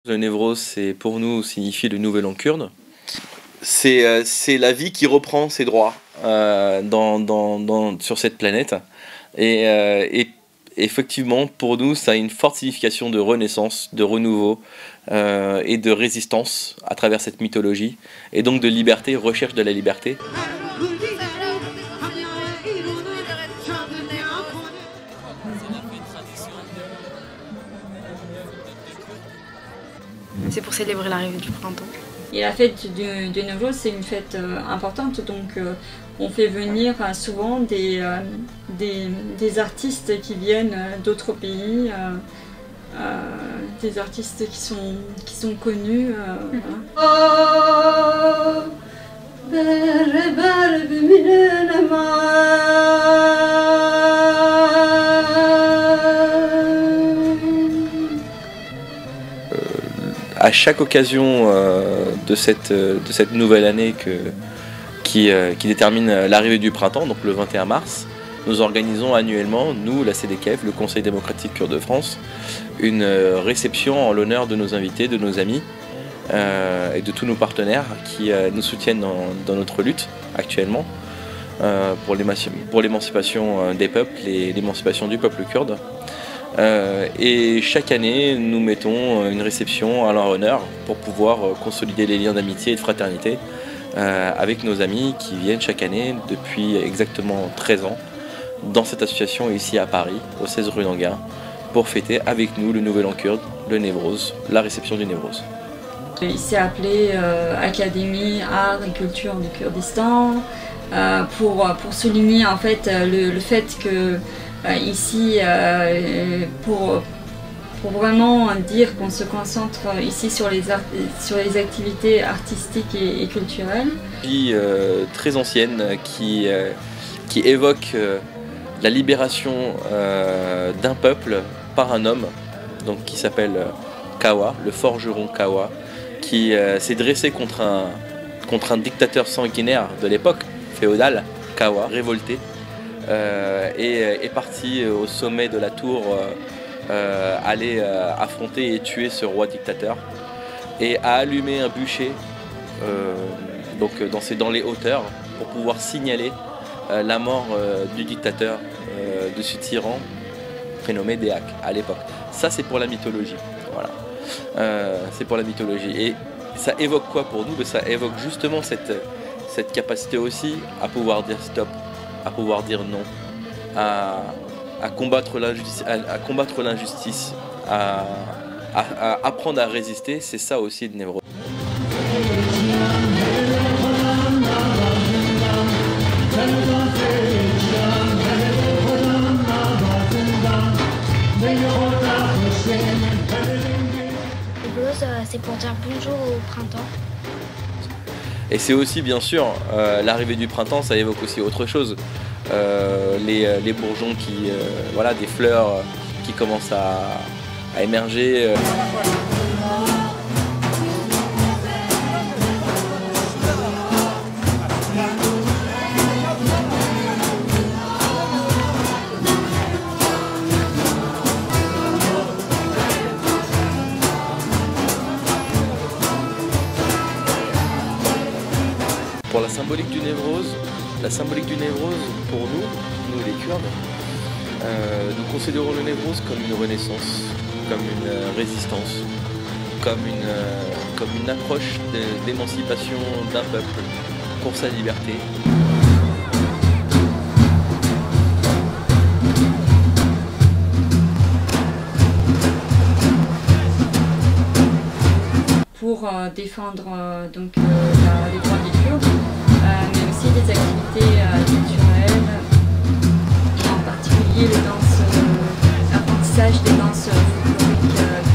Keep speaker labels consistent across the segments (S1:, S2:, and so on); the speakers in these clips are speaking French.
S1: Le Névros, c'est pour nous signifie le nouvel an kurde. C'est la vie qui reprend ses droits sur cette planète. Et effectivement, pour nous, ça a une forte signification de renaissance, de renouveau et de résistance à travers cette mythologie. Et donc de liberté, recherche de la liberté.
S2: C'est pour célébrer l'arrivée du printemps.
S3: Et la fête du Névros, c'est une fête importante, donc on fait venir souvent des artistes qui viennent d'autres pays, des artistes qui sont connus.
S1: À chaque occasion de cette nouvelle année qui détermine l'arrivée du printemps, donc le 21 mars, nous organisons annuellement, nous, la CDKF, le Conseil démocratique kurde de France, une réception en l'honneur de nos invités, de nos amis et de tous nos partenaires qui nous soutiennent dans notre lutte actuellement pour l'émancipation des peuples et l'émancipation du peuple kurde. Et chaque année, nous mettons une réception à leur honneur pour pouvoir consolider les liens d'amitié et de fraternité avec nos amis qui viennent chaque année depuis exactement 13 ans dans cette association ici à Paris, au 16 rue d'Anguin, pour fêter avec nous le nouvel an kurde, le Névros, la réception du Névros.
S3: Il s'est appelé Académie Art et Culture du Kurdistan pour souligner en fait le fait que ici, pour vraiment dire qu'on se concentre ici sur les activités artistiques et culturelles.
S1: Vie très ancienne qui évoque la libération d'un peuple par un homme donc, qui s'appelle Kawa, le forgeron Kawa, qui s'est dressé contre un dictateur sanguinaire de l'époque, féodal, Kawa, révolté. Et est parti au sommet de la tour aller affronter et tuer ce roi dictateur et a allumé un bûcher donc dans les hauteurs pour pouvoir signaler la mort du dictateur, de ce tyran prénommé Deak à l'époque. Ça c'est pour la mythologie, voilà. C'est pour la mythologie et ça évoque quoi pour nous? Ça évoque justement cette capacité aussi à pouvoir dire stop, à pouvoir dire non, à combattre l'injustice, à apprendre à résister, c'est ça aussi de Névros.
S2: C'est pour dire bonjour au printemps.
S1: Et c'est aussi bien sûr l'arrivée du printemps, ça évoque aussi autre chose. Les bourgeons voilà, des fleurs qui commencent à émerger. Pour la symbolique du Névros, pour nous les Kurdes, nous considérons le Névros comme une renaissance, comme une résistance, comme une approche d'émancipation d'un peuple pour sa liberté.
S3: Pour défendre donc, les droits des Kurdes, mais aussi des activités culturelles, et en particulier l'apprentissage des danses folkloriques.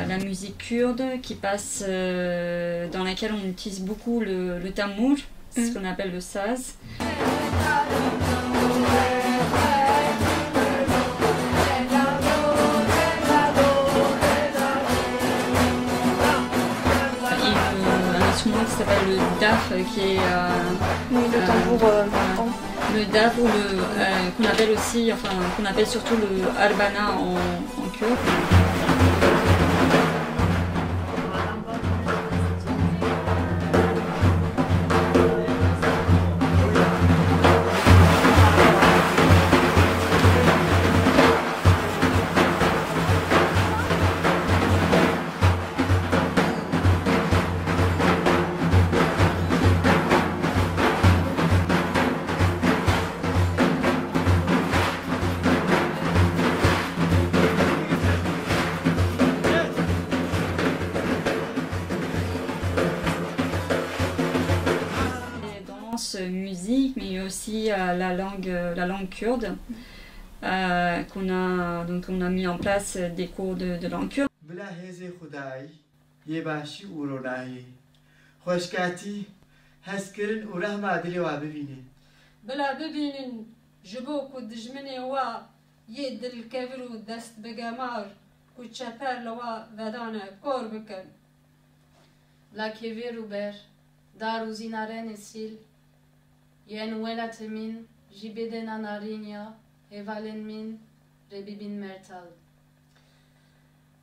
S3: La musique kurde kurde qui passe, dans laquelle on utilise beaucoup le tamour, c'est ce qu'on appelle le saz. Qui s'appelle le daf, qui est
S4: le tambour
S3: le daf ou qu'on appelle aussi, enfin qu'on appelle surtout le arbana en kurde. Musique, mais aussi la langue kurde qu'on a mis en place des cours de langue kurde.
S2: Yen welat min, jibeden anarinya, evalen min, rebibin mertal.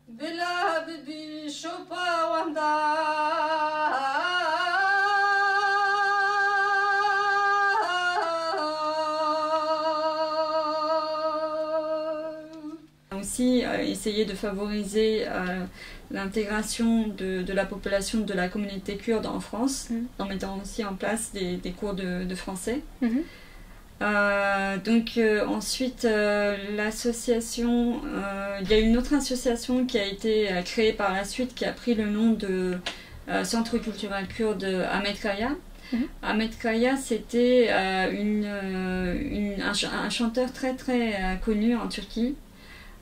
S2: Bila bibi shopa wanda.
S3: Aussi essayer de favoriser l'intégration de la population de la communauté kurde en France, en mettant aussi en place des cours de français. Ensuite, l'association, il y a une autre association qui a été créée par la suite, qui a pris le nom de Centre culturel kurde Ahmet Kaya. Ahmet Kaya, c'était un chanteur très connu en Turquie.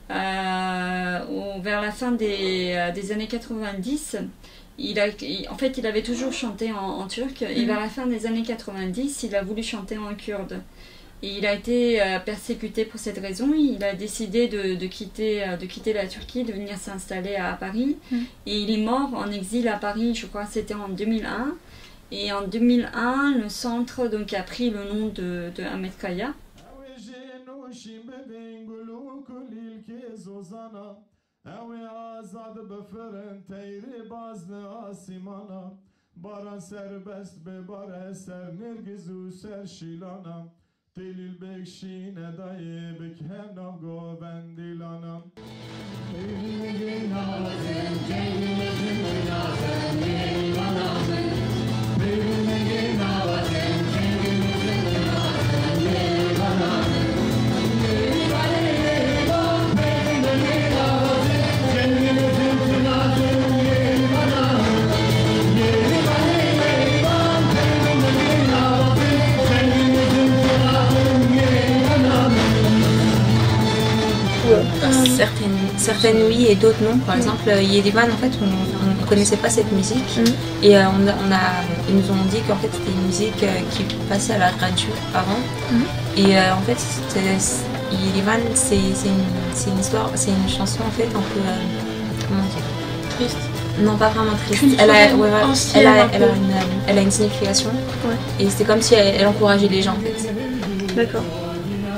S3: Vers la fin des années 90, il avait toujours chanté en turc, et vers la fin des années 90, il a voulu chanter en kurde. Et il a été persécuté pour cette raison. Il a décidé de quitter la Turquie, de venir s'installer à Paris. Et il est mort en exil à Paris, je crois que c'était en 2001. Et en 2001, le centre donc, a pris le nom de Ahmet Kaya.
S4: Certaines oui et d'autres non. Par exemple, Yerivan, en fait, on ne connaissait pas cette musique et ils nous ont dit qu'en fait c'était une musique qui passait à la radio avant. Et en fait, Yerivan, c'est une histoire, c'est une chanson en fait un peu comment dire,
S2: triste.
S4: Non, pas vraiment triste. Elle a une signification. Et c'était comme si elle encourageait les gens en fait.
S2: D'accord.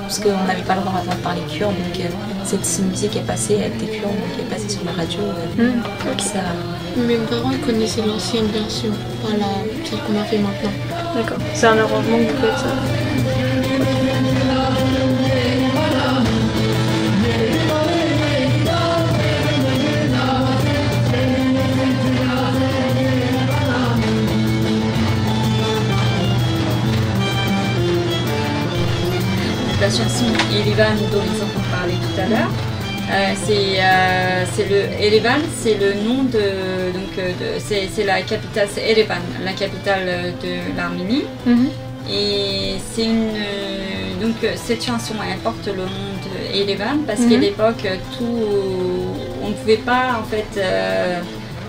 S4: Parce qu'on n'avait pas le droit de parler kurde, donc cette musique est passée, elle était kurde, donc elle est passée sur la radio. Ça...
S2: Mes parents ils connaissaient l'ancienne version, pas celle qu'on a fait maintenant. D'accord. C'est un arrangement que vous faites ça.
S3: La chanson Yerevan dont ils ont parlé tout à l'heure, Yerevan, c'est le nom c'est la capitale, c'est Erevan, la capitale de l'Arménie. Et c'est donc cette chanson elle porte le nom de Yerevan parce qu'à l'époque on ne pouvait pas en fait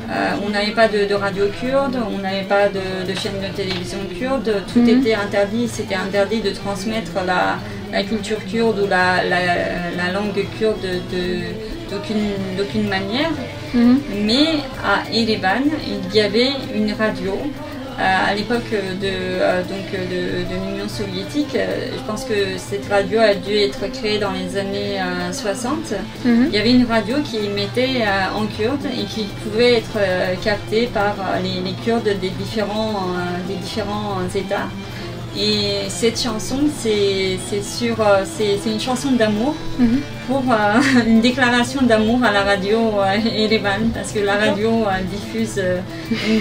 S3: on n'avait pas de radio kurde, on n'avait pas de chaîne de télévision kurde, tout était interdit, c'était interdit de transmettre la culture kurde ou la langue kurde d'aucune manière. Mais à Erevan, il y avait une radio. À l'époque de l'Union soviétique, je pense que cette radio a dû être créée dans les années 60. Il y avait une radio qui émettait en kurde et qui pouvait être captée par les Kurdes des différents États. Et cette chanson, c'est une chanson d'amour pour une déclaration d'amour à la radio Erevan, parce que la radio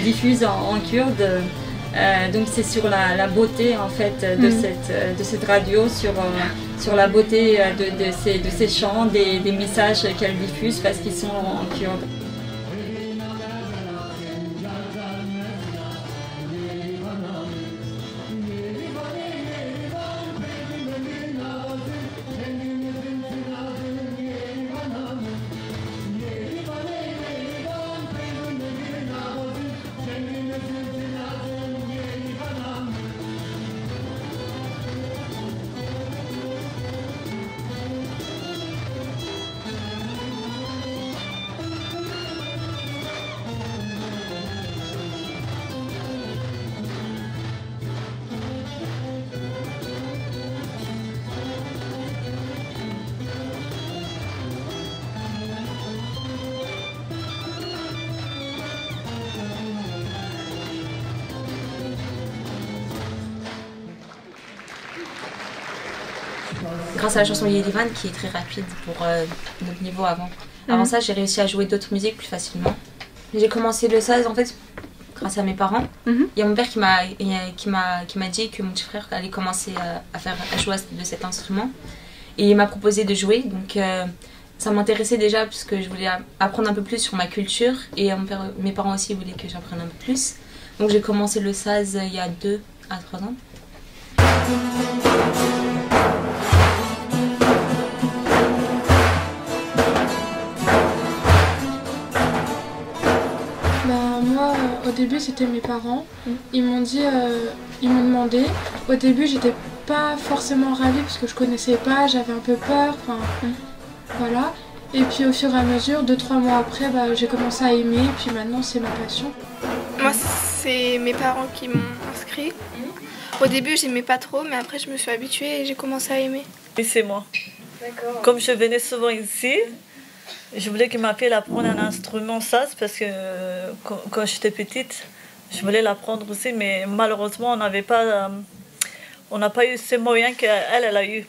S3: diffuse en kurde. Donc c'est sur la beauté en fait de cette radio, sur la beauté de ces chants, des messages qu'elle diffuse parce qu'ils sont en kurde.
S4: Grâce à la chanson Yerevan qui est très rapide pour notre niveau avant. Avant ça, j'ai réussi à jouer d'autres musiques plus facilement. J'ai commencé le saz en fait grâce à mes parents. Il y a mon père qui m'a dit que mon petit frère allait commencer à jouer de cet instrument. Et il m'a proposé de jouer, donc ça m'intéressait déjà puisque je voulais apprendre un peu plus sur ma culture. Et mes parents aussi voulaient que j'apprenne un peu plus. Donc j'ai commencé le saz il y a 2 à 3 ans.
S2: Moi, au début, c'était mes parents. Ils m'ont demandé. Au début, j'étais pas forcément ravie parce que je connaissais pas, j'avais un peu peur. Voilà. Et puis au fur et à mesure, 2-3 mois après, j'ai commencé à aimer. Et puis maintenant, c'est ma passion.
S5: Moi, c'est mes parents qui m'ont inscrit. Au début, j'aimais pas trop, mais après, je me suis habituée et j'ai commencé à aimer.
S6: Et c'est moi.
S5: D'accord.
S6: Comme je venais souvent ici, je voulais que ma fille apprenne un instrument saz parce que quand j'étais petite, je voulais l'apprendre aussi, mais malheureusement, on n'a pas eu ces moyens qu'elle a eu.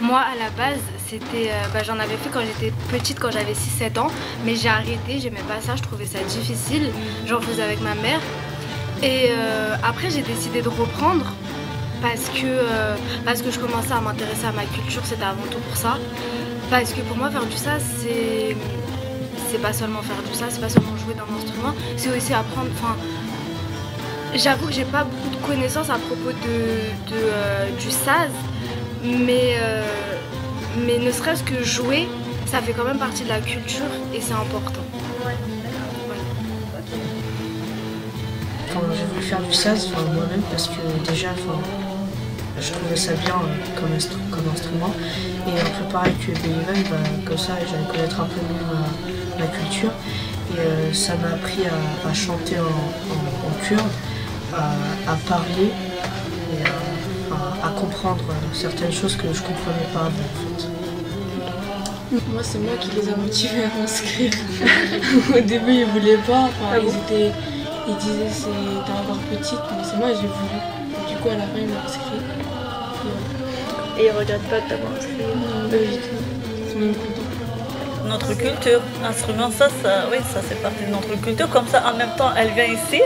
S5: Moi, à la base, j'en avais fait quand j'étais petite, quand j'avais 6-7 ans, mais j'ai arrêté, j'aimais pas ça, je trouvais ça difficile, j'en faisais avec ma mère. Et après, j'ai décidé de reprendre parce que je commençais à m'intéresser à ma culture, c'était avant tout pour ça. Parce que pour moi, faire du saz, c'est pas seulement faire du saz, c'est pas seulement jouer d'un instrument, c'est aussi apprendre. J'avoue que j'ai pas beaucoup de connaissances à propos du saz. Mais ne serait-ce que jouer, ça fait quand même partie de la culture et c'est important.
S7: J'ai voulu faire du saz moi-même parce que déjà je trouvais ça bien comme instrument. Et un peu pareil que Erevan, comme ça j'allais connaître un peu mieux ma culture. Et ça m'a appris à chanter en kurde, à parler. Et, à comprendre certaines choses que je comprenais pas avant en fait.
S2: Moi, c'est moi qui les a motivés à m'inscrire. Au début, ils voulaient pas, ils disaient t'es encore petite, mais c'est moi j'ai voulu. Et du coup, à la fin, ils m'ont inscrit.
S5: Et ils regrettent pas de t'avoir inscrit?
S2: Non, pas du tout. Ils sont même contents.
S6: notre culture. L'instrument, oui, ça c'est partie de notre culture. Comme ça, en même temps, elle vient ici,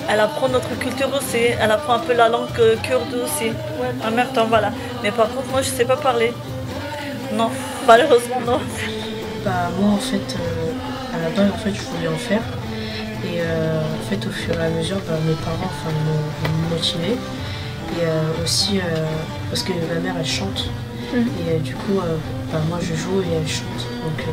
S6: elle apprend notre culture aussi, elle apprend un peu la langue kurde aussi. Ouais, en même temps, voilà. Mais par contre, moi, je sais pas parler. Non, malheureusement, non.
S7: Bah, moi, en fait, à la base, en fait, je voulais en faire. Et en fait, au fur et à mesure, bah, mes parents m'ont motivé. Et aussi, parce que ma mère, elle chante. Et du coup, bah, moi, je joue et elle chante. Donc,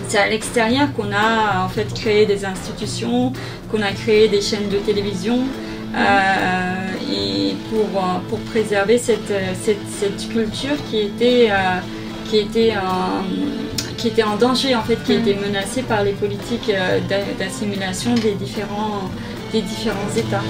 S3: c'est à l'extérieur qu'on a en fait créé des institutions, qu'on a créé des chaînes de télévision et pour préserver cette culture qui était en danger en fait, qui était menacée par les politiques d'assimilation des différents États.